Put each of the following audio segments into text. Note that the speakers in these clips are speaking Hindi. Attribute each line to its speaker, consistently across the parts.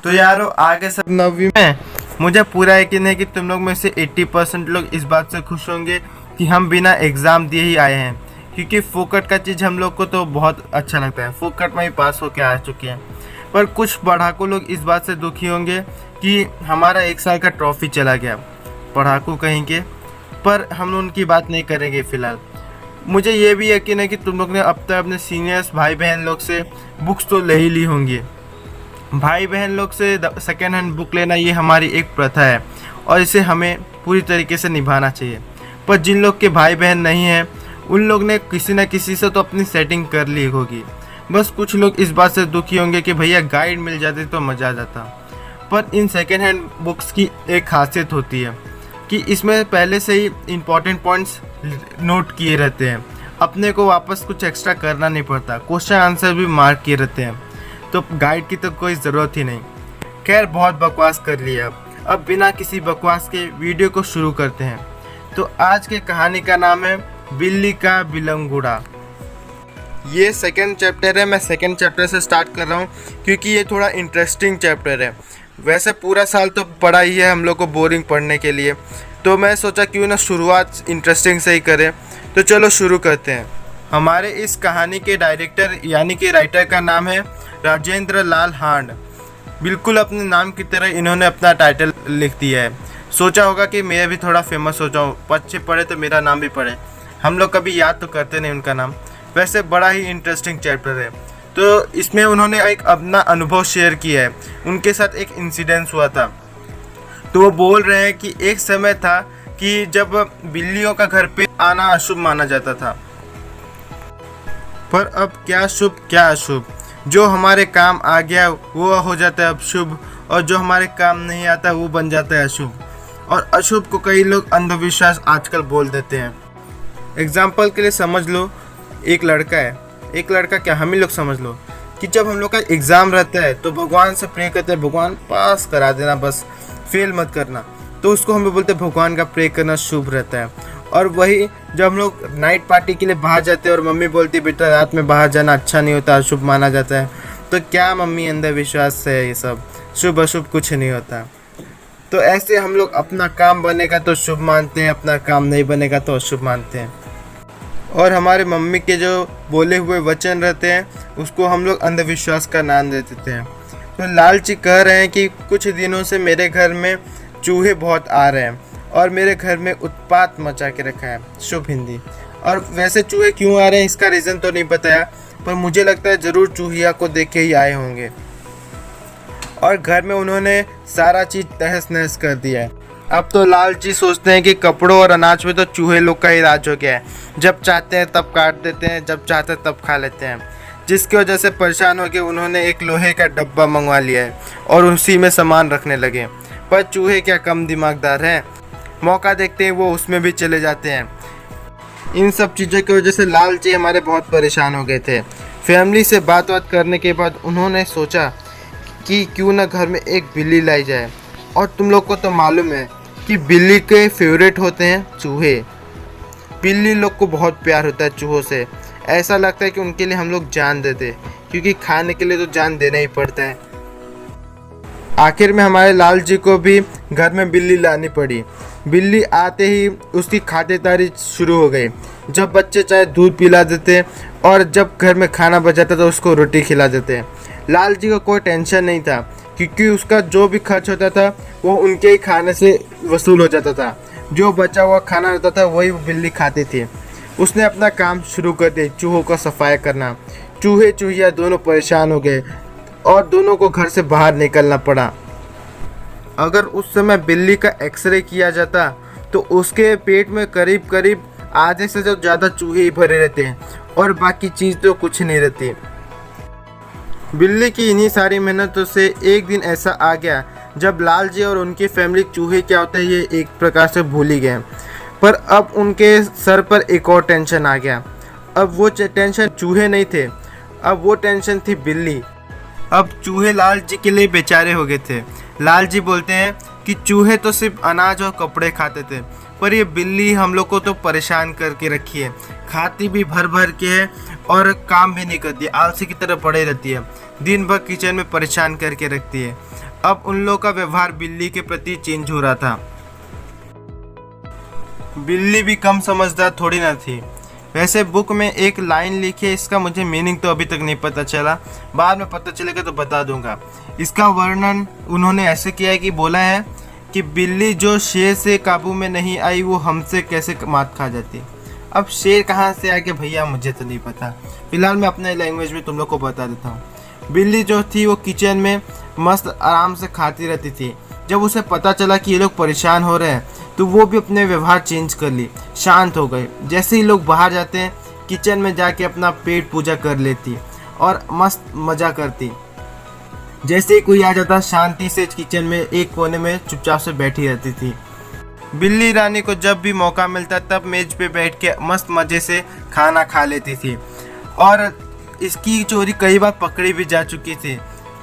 Speaker 1: तो यारो आगे सब 9वीं में मुझे पूरा यकीन है कि तुम लोग में से 80% लोग इस बात से खुश होंगे कि हम बिना एग्ज़ाम दिए ही आए हैं, क्योंकि फोकट का चीज़ हम लोग को तो बहुत अच्छा लगता है। फोकट में ही पास होके आ चुके हैं। पर कुछ पढ़ाकू लोग इस बात से दुखी होंगे कि हमारा 1 साल का ट्रॉफी चला गया। पढ़ाकू कहेंगे, पर हम उनकी बात नहीं करेंगे फ़िलहाल। मुझे ये भी यकीन है कि तुम लोग ने अब तक अपने सीनियर्स भाई बहन लोग से बुक्स तो ले ही ली होंगी। भाई बहन लोग से सेकेंड हैंड बुक लेना ये हमारी एक प्रथा है और इसे हमें पूरी तरीके से निभाना चाहिए। पर जिन लोग के भाई बहन नहीं हैं उन लोग ने किसी न किसी से तो अपनी सेटिंग कर ली होगी। बस कुछ लोग इस बात से दुखी होंगे कि भैया गाइड मिल जाती तो मज़ा आ जाता। पर इन सेकेंड हैंड बुक्स की एक खासियत होती है कि इसमें पहले से ही इम्पॉर्टेंट पॉइंट्स नोट किए रहते हैं। अपने को वापस कुछ एक्स्ट्रा करना नहीं पड़ता। क्वेश्चन आंसर भी मार्क किए रहते हैं, तो गाइड की तो कोई ज़रूरत ही नहीं। खैर, बहुत बकवास कर लिया। अब बिना किसी बकवास के वीडियो को शुरू करते हैं। तो आज की कहानी का नाम है बिल्ली का बिलंगुड़ा। ये सेकंड चैप्टर है। मैं सेकंड चैप्टर से स्टार्ट कर रहा हूँ क्योंकि ये थोड़ा इंटरेस्टिंग चैप्टर है। वैसे पूरा साल तो पढ़ा ही है हम लोग को बोरिंग पढ़ने के लिए, तो मैं सोचा क्यों ना शुरुआत इंटरेस्टिंग से ही करें। तो चलो शुरू करते हैं। हमारे इस कहानी के डायरेक्टर यानी कि राइटर का नाम है राजेंद्र लाल हांड। बिल्कुल अपने नाम की तरह इन्होंने अपना टाइटल लिख दिया है। सोचा होगा कि मैं भी थोड़ा फेमस हो जाऊँ, बच्चे पढ़े तो मेरा नाम भी पढ़े। हम लोग कभी याद तो करते नहीं उनका नाम। वैसे बड़ा ही इंटरेस्टिंग चैप्टर है। तो इसमें उन्होंने एक अपना अनुभव शेयर किया है। उनके साथ एक इंसिडेंस हुआ था। तो वो बोल रहे हैं कि एक समय था कि जब बिल्लियों का घर पे आना अशुभ माना जाता था, पर अब क्या शुभ क्या अशुभ। जो हमारे काम आ गया वो हो जाता है अब शुभ, और जो हमारे काम नहीं आता वो बन जाता है अशुभ। और अशुभ को कई लोग अंधविश्वास आजकल बोल देते हैं। एग्जाम्पल के लिए समझ लो, एक लड़का है, एक लड़का क्या हम ही लोग समझ लो कि जब हम लोग का एग्ज़ाम रहता है तो भगवान से प्रे करते हैं, भगवान पास करा देना, बस फेल मत करना। तो उसको हम लोग बोलते हैं भगवान का प्रे करना शुभ रहता है। और वही जब हम लोग नाइट पार्टी के लिए बाहर जाते हैं और मम्मी बोलती है बेटा रात में बाहर जाना अच्छा नहीं होता, अशुभ माना जाता है, तो क्या मम्मी अंधविश्वास है ये सब, शुभ अशुभ कुछ नहीं होता। तो ऐसे हम लोग अपना काम बनेगा तो शुभ मानते हैं, अपना काम नहीं बनेगा तो अशुभ मानते हैं। और हमारे मम्मी के जो बोले हुए वचन रहते हैं उसको हम लोग अंधविश्वास का नाम दे देते हैं। तो लाल जी कह रहे हैं कि कुछ दिनों से मेरे घर में चूहे बहुत आ रहे हैं और मेरे घर में उत्पात मचा के रखा है, शुभ हिंदी। और वैसे चूहे क्यों आ रहे हैं इसका रीज़न तो नहीं बताया, पर मुझे लगता है ज़रूर चूहिया को देख के ही आए होंगे। और घर में उन्होंने सारा चीज़ तहस नहस कर दिया है। अब तो लाल जी सोचते हैं कि कपड़ों और अनाज में तो चूहे लोग का ही राज हो गया है। जब चाहते हैं तब काट देते हैं, जब चाहते हैं तब खा लेते हैं। जिसकी वजह से परेशान होकर उन्होंने एक लोहे का डब्बा मंगवा लिया है और उसी में सामान रखने लगे। पर चूहे क्या कम दिमागदार हैं, मौका देखते हैं वो उसमें भी चले जाते हैं। इन सब चीज़ों की वजह से लाल जी हमारे बहुत परेशान हो गए थे। फैमिली से बात करने के बाद उन्होंने सोचा कि क्यों ना घर में एक बिल्ली लाई जाए। और तुम लोग को तो मालूम है कि बिल्ली के फेवरेट होते हैं चूहे। बिल्ली लोग को बहुत प्यार होता है चूहों से। ऐसा लगता है कि उनके लिए हम लोग जान देते, क्योंकि खाने के लिए तो जान देना ही पड़ता है। आखिर में हमारे लाल जी को भी घर में बिल्ली लानी पड़ी। बिल्ली आते ही उसकी खातिरदारी शुरू हो गई। जब बच्चे चाहे दूध पिला देते और जब घर में खाना बच जाता तो उसको रोटी खिला देते। लाल जी को कोई टेंशन नहीं था, क्योंकि उसका जो भी खर्च होता था वो उनके ही खाने से वसूल हो जाता था। जो बचा हुआ खाना रहता था वही बिल्ली खाती थी। उसने अपना काम शुरू कर दिया, चूहों का सफाई करना। चूहे चूहिया दोनों परेशान हो गए और दोनों को घर से बाहर निकलना पड़ा। अगर उस समय बिल्ली का एक्सरे किया जाता तो उसके पेट में करीब करीब आधे से जो ज़्यादा चूहे ही भरे रहते हैं और बाकी चीज़ तो कुछ नहीं रहती। बिल्ली की इन्हीं सारी मेहनतों से एक दिन ऐसा आ गया जब लाल जी और उनकी फैमिली चूहे क्या होता है ये एक प्रकार से भूल ही गए। पर अब उनके सर पर एक और टेंशन आ गया। अब वो टेंशन चूहे नहीं थे, अब वो टेंशन थी बिल्ली। अब चूहे लाल जी के लिए बेचारे हो गए थे। लाल जी बोलते हैं कि चूहे तो सिर्फ अनाज और कपड़े खाते थे, पर ये बिल्ली हम लोग को तो परेशान करके रखी है। खाती भी भर भर के है और काम भी नहीं करती, आलसी की तरह पड़े रहती है। दिन भर किचन में परेशान करके रखती है। अब उन लोगों का व्यवहार बिल्ली के प्रति चेंज हो रहा था। बिल्ली भी कम समझदार थोड़ी ना थी। वैसे बुक में एक लाइन लिखी है, इसका मुझे मीनिंग तो अभी तक नहीं पता चला, बाद में पता चलेगा तो बता दूंगा। इसका वर्णन उन्होंने ऐसे किया है कि बोला है कि बिल्ली जो शेर से काबू में नहीं आई वो हमसे कैसे मात खा जाती। अब शेर कहाँ से आ गया भैया मुझे तो नहीं पता, फिलहाल मैं अपने लैंग्वेज में तुम लोग को बता देता हूँ। बिल्ली जो थी वो किचन में मस्त आराम से खाती रहती थी। जब उसे पता चला कि ये लोग परेशान हो रहे हैं तो वो भी अपने व्यवहार चेंज कर ली, शांत हो गई। जैसे ही लोग बाहर जाते हैं किचन में जाके अपना पेट पूजा कर लेती और मस्त मज़ा करती। जैसे ही कोई आ जाता शांति से किचन में एक कोने में चुपचाप से बैठी रहती थी। बिल्ली रानी को जब भी मौका मिलता तब मेज पे बैठ के मस्त मज़े से खाना खा लेती थी और इसकी चोरी कई बार पकड़ी भी जा चुकी थी।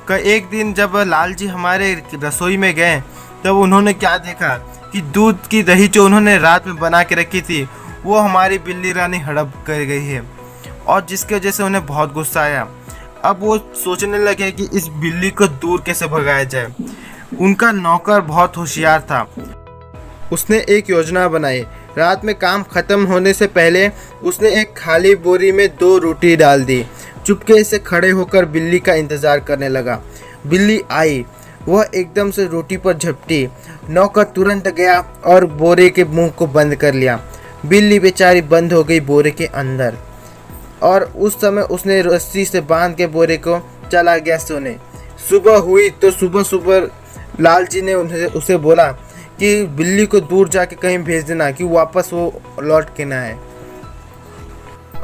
Speaker 1: एक दिन जब लाल जी हमारे रसोई में गए तब उन्होंने क्या देखा कि दूध की दही जो उन्होंने रात में बना के रखी थी वो हमारी बिल्ली रानी हड़प कर गई है और जिसकी वजह से उन्हें बहुत गुस्सा आया। अब वो सोचने लगे कि इस बिल्ली को दूर कैसे भगाया जाए। उनका नौकर बहुत होशियार था, उसने एक योजना बनाई। रात में काम खत्म होने से पहले उसने एक खाली बोरी में 2 रोटी डाल दी। चुपके से खड़े होकर बिल्ली का इंतज़ार करने लगा। बिल्ली आई, वह एकदम से रोटी पर झपटी। नौकर तुरंत गया और बोरे के मुंह को बंद कर लिया। बिल्ली बेचारी बंद हो गई बोरे के अंदर और उस समय उसने रस्सी से बांध के बोरे को चला गया सोने। सुबह हुई तो सुबह लाल जी ने उसे बोला कि बिल्ली को दूर जाके कहीं भेज देना कि वापस वो लौट के ना आए।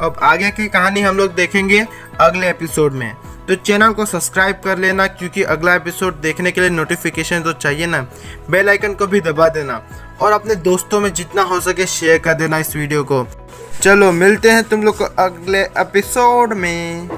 Speaker 1: अब आगे की कहानी हम लोग देखेंगे अगले एपिसोड में, तो चैनल को सब्सक्राइब कर लेना क्योंकि अगला एपिसोड देखने के लिए नोटिफिकेशन तो चाहिए ना। बेल आइकन को भी दबा देना और अपने दोस्तों में जितना हो सके शेयर कर देना इस वीडियो को। चलो मिलते हैं तुम लोग को अगले एपिसोड में।